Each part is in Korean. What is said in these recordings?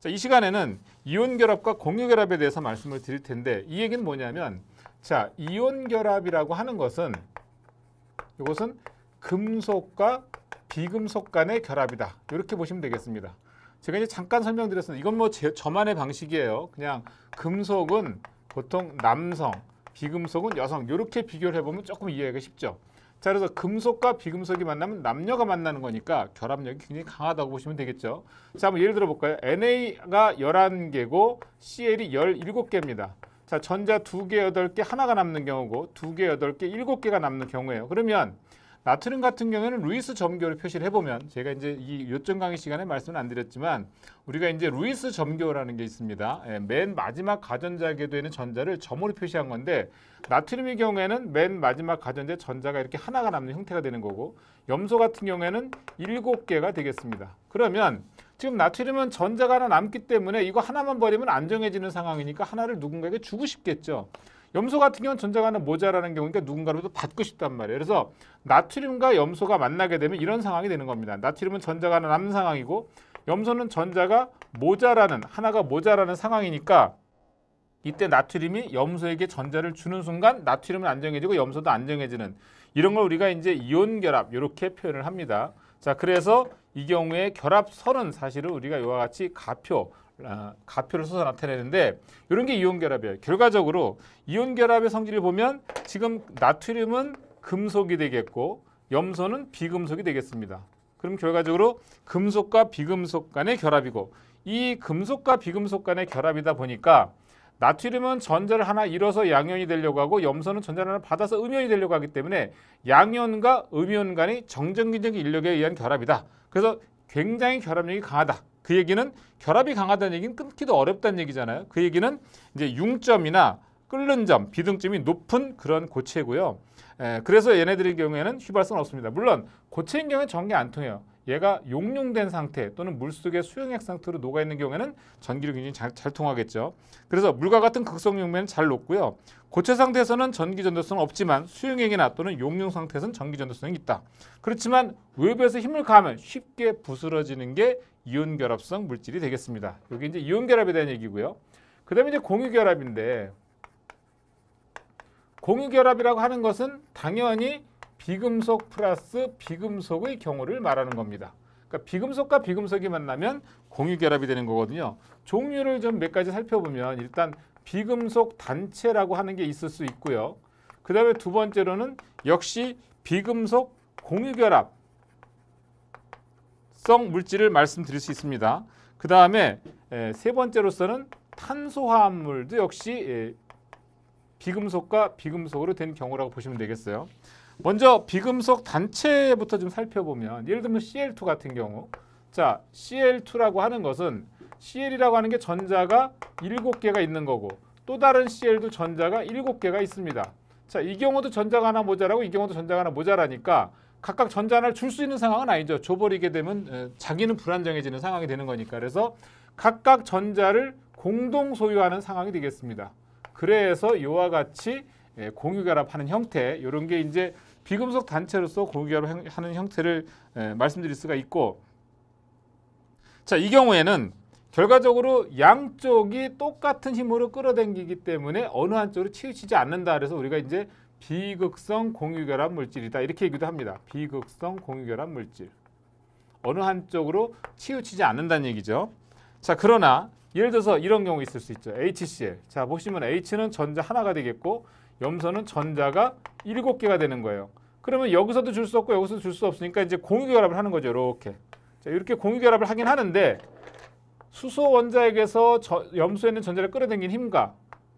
자, 이 시간에는 이온 결합과 공유 결합에 대해서 말씀을 드릴 텐데 이 얘기는 뭐냐면 자, 이온 결합이라고 하는 것은 이것은 금속과 비금속 간의 결합이다. 이렇게 보시면 되겠습니다. 제가 이제 잠깐 설명드렸습니다. 이건 뭐 저만의 방식이에요. 그냥 금속은 보통 남성, 비금속은 여성 이렇게 비교를 해보면 조금 이해하기가 쉽죠. 자, 그래서 금속과 비금속이 만나면 남녀가 만나는 거니까 결합력이 굉장히 강하다고 보시면 되겠죠. 자, 한번 예를 들어 볼까요? NA가 11개고 CL이 17개입니다. 자, 전자 2개, 8개 하나가 남는 경우고 2개, 8개, 7개가 남는 경우예요. 그러면 나트륨 같은 경우에는 루이스 점교를 표시를 해보면 제가 이제 이 요점 강의 시간에 말씀은 안 드렸지만 우리가 이제 루이스 점교라는 게 있습니다. 맨 마지막 가전자 궤도에는 전자를 점으로 표시한 건데 나트륨의 경우에는 맨 마지막 가전자에 전자가 이렇게 하나가 남는 형태가 되는 거고 염소 같은 경우에는 7개가 되겠습니다. 그러면 지금 나트륨은 전자가 하나 남기 때문에 이거 하나만 버리면 안 정해지는 상황이니까 하나를 누군가에게 주고 싶겠죠. 염소 같은 경우는 전자가 하나 모자라는 경우니까 누군가로부터 받고 싶단 말이에요. 그래서 나트륨과 염소가 만나게 되면 이런 상황이 되는 겁니다. 나트륨은 전자가 하나 남는 상황이고 염소는 전자가 모자라는 하나가 모자라는 상황이니까 이때 나트륨이 염소에게 전자를 주는 순간 나트륨은 안정해지고 염소도 안정해지는 이런 걸 우리가 이제 이온 결합 이렇게 표현을 합니다. 자, 그래서 이 경우에 결합선은 사실은 우리가 이와 같이 가표를 써서 나타내는데 이런 게 이온 결합이에요. 결과적으로 이온 결합의 성질을 보면 지금 나트륨은 금속이 되겠고 염소는 비금속이 되겠습니다. 그럼 결과적으로 금속과 비금속 간의 결합이고 이 금속과 비금속 간의 결합이다 보니까 나트륨은 전자를 하나 잃어서 양이온이 되려고 하고 염소는 전자를 하나 받아서 음이온이 되려고 하기 때문에 양이온과 음이온 간의 정전기적 인력에 의한 결합이다. 그래서 굉장히 결합력이 강하다. 그 얘기는 결합이 강하다는 얘기는 끊기도 어렵다는 얘기잖아요. 그 얘기는 이제 융점이나 끓는 점, 비등점이 높은 그런 고체고요. 그래서 얘네들의 경우에는 휘발성은 없습니다. 물론 고체인 경우에는 전기 안 통해요. 얘가 용융된 상태 또는 물속의 수용액 상태로 녹아있는 경우에는 전기를 굉장히 잘 통하겠죠. 그래서 물과 같은 극성용매는 잘 녹고요. 고체 상태에서는 전기 전도성은 없지만 수용액이나 또는 용융 상태에서는 전기 전도성이 있다. 그렇지만 외부에서 힘을 가하면 쉽게 부스러지는 게 이온 결합성 물질이 되겠습니다. 여기 이제 이온 결합에 대한 얘기고요. 그 다음에 이제 공유 결합인데 공유 결합이라고 하는 것은 당연히 비금속 플러스 비금속의 경우를 말하는 겁니다. 그러니까 비금속과 비금속이 만나면 공유 결합이 되는 거거든요. 종류를 좀 몇 가지 살펴보면 일단 비금속 단체라고 하는 게 있을 수 있고요. 그 다음에 두 번째로는 역시 비금속 공유 결합성 물질을 말씀드릴 수 있습니다. 그 다음에 세 번째로서는 탄소화합물도 역시 비금속과 비금속으로 된 경우라고 보시면 되겠어요. 먼저 비금속 단체부터 좀 살펴보면 예를 들면 Cl2 같은 경우 자, Cl2라고 하는 것은 Cl이라고 하는 게 전자가 7개가 있는 거고 또 다른 Cl도 전자가 7개가 있습니다. 자, 이 경우도 전자가 하나 모자라고 이 경우도 전자가 하나 모자라니까 각각 전자 하나를 줄 수 있는 상황은 아니죠. 줘버리게 되면 자기는 불안정해지는 상황이 되는 거니까. 그래서 각각 전자를 공동 소유하는 상황이 되겠습니다. 그래서 이와 같이 공유 결합하는 형태 이런 게 이제 비금속 단체로서 공유 결합하는 형태를 말씀드릴 수가 있고 자, 이 경우에는 결과적으로 양쪽이 똑같은 힘으로 끌어당기기 때문에 어느 한쪽으로 치우치지 않는다. 그래서 우리가 이제 비극성 공유 결합 물질이다 이렇게 얘기도 합니다. 비극성 공유 결합 물질 어느 한쪽으로 치우치지 않는다는 얘기죠. 자, 그러나 예를 들어서 이런 경우 있을 수 있죠. HCl. 자, 보시면 H는 전자 하나가 되겠고 염소는 전자가 7개가 되는 거예요. 그러면 여기서도 줄 수 없고 여기서도 줄 수 없으니까 이제 공유 결합을 하는 거죠. 이렇게. 자, 이렇게 공유 결합을 하긴 하는데 수소 원자핵에서 염소에 있는 전자를 끌어당기는 힘과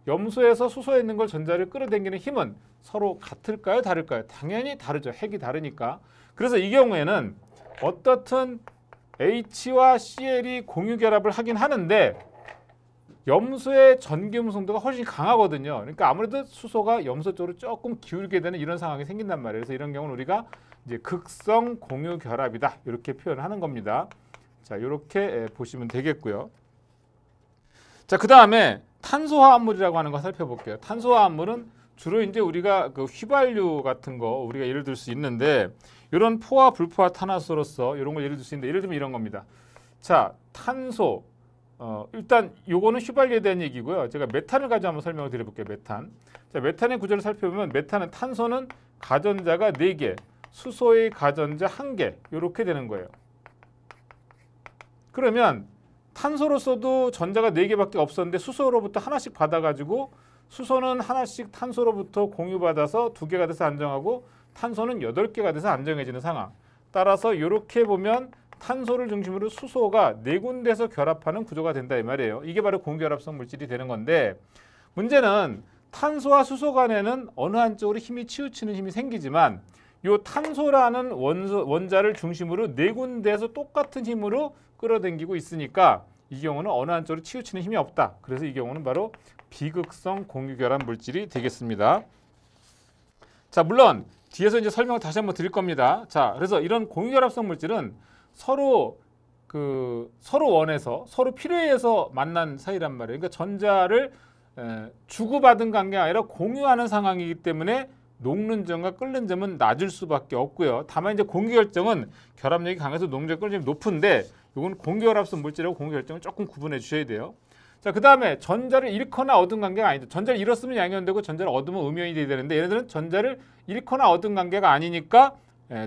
염소에서 수소에 있는 걸 전자를 끌어당기는 힘은 서로 같을까요? 다를까요? 당연히 다르죠. 핵이 다르니까. 그래서 이 경우에는 어떻든 H와 Cl이 공유 결합을 하긴 하는데 염소의 전기 음성도가 훨씬 강하거든요. 그러니까 아무래도 수소가 염소 쪽으로 조금 기울게 되는 이런 상황이 생긴단 말이에요. 그래서 이런 경우는 우리가 이제 극성 공유 결합이다 이렇게 표현하는 겁니다. 자, 이렇게 보시면 되겠고요. 자, 그 다음에 탄소화합물이라고 하는 거 살펴볼게요. 탄소화합물은 주로 이제 우리가 그 휘발유 같은 거 우리가 예를 들 수 있는데 이런 포화 불포화 탄화수로서 이런 걸 예를 들 수 있는데 예를 들면 이런 겁니다. 자, 탄소, 일단 요거는 휘발유에 대한 얘기고요. 제가 메탄을 가지고 한번 설명을 드려볼게요. 메탄. 자, 메탄의 구조를 살펴보면 메탄은 탄소는 가전자가 4개, 수소의 가전자 1개 이렇게 되는 거예요. 그러면 탄소로서도 전자가 4개밖에 없었는데 수소로부터 하나씩 받아가지고 수소는 하나씩 탄소로부터 공유받아서 2개가 돼서 안정하고 탄소는 8개가 돼서 안정해지는 상황. 따라서 이렇게 보면 탄소를 중심으로 수소가 4군데서 결합하는 구조가 된다 이 말이에요. 이게 바로 공결합성 물질이 되는 건데 문제는 탄소와 수소 간에는 어느 한쪽으로 힘이 치우치는 힘이 생기지만 이 탄소라는 원자를 중심으로 4군데에서 똑같은 힘으로 끌어당기고 있으니까 이 경우는 어느 한쪽으로 치우치는 힘이 없다. 그래서 이 경우는 바로 비극성 공유결합 물질이 되겠습니다. 자, 물론 뒤에서 이제 설명을 다시 한번 드릴 겁니다. 자, 그래서 이런 공유결합성 물질은 서로 원해서 서로 필요해서 만난 사이란 말이에요. 그러니까 전자를 주고받은 관계가 아니라 공유하는 상황이기 때문에 녹는 점과 끓는 점은 낮을 수밖에 없고요. 다만 이제 공유결정은 결합력이 강해서 녹는 점, 끓는 점이 높은데 이건 공유결합성 물질하고 공유결정은 조금 구분해 주셔야 돼요. 자, 그 다음에 전자를 잃거나 얻은 관계가 아니다. 전자를 잃었으면 양이온되고 전자를 얻으면 음이온이 돼야 되는데 얘네들은 전자를 잃거나 얻은 관계가 아니니까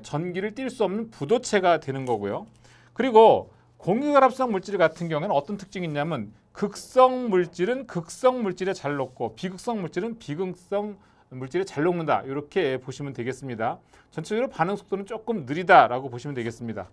전기를 띌 수 없는 부도체가 되는 거고요. 그리고 공유결합성 물질 같은 경우에는 어떤 특징이 있냐면 극성 물질은 극성 물질에 잘 녹고 비극성 물질은 비극성 물질에 잘 녹는다. 이렇게 보시면 되겠습니다. 전체적으로 반응 속도는 조금 느리다라고 보시면 되겠습니다.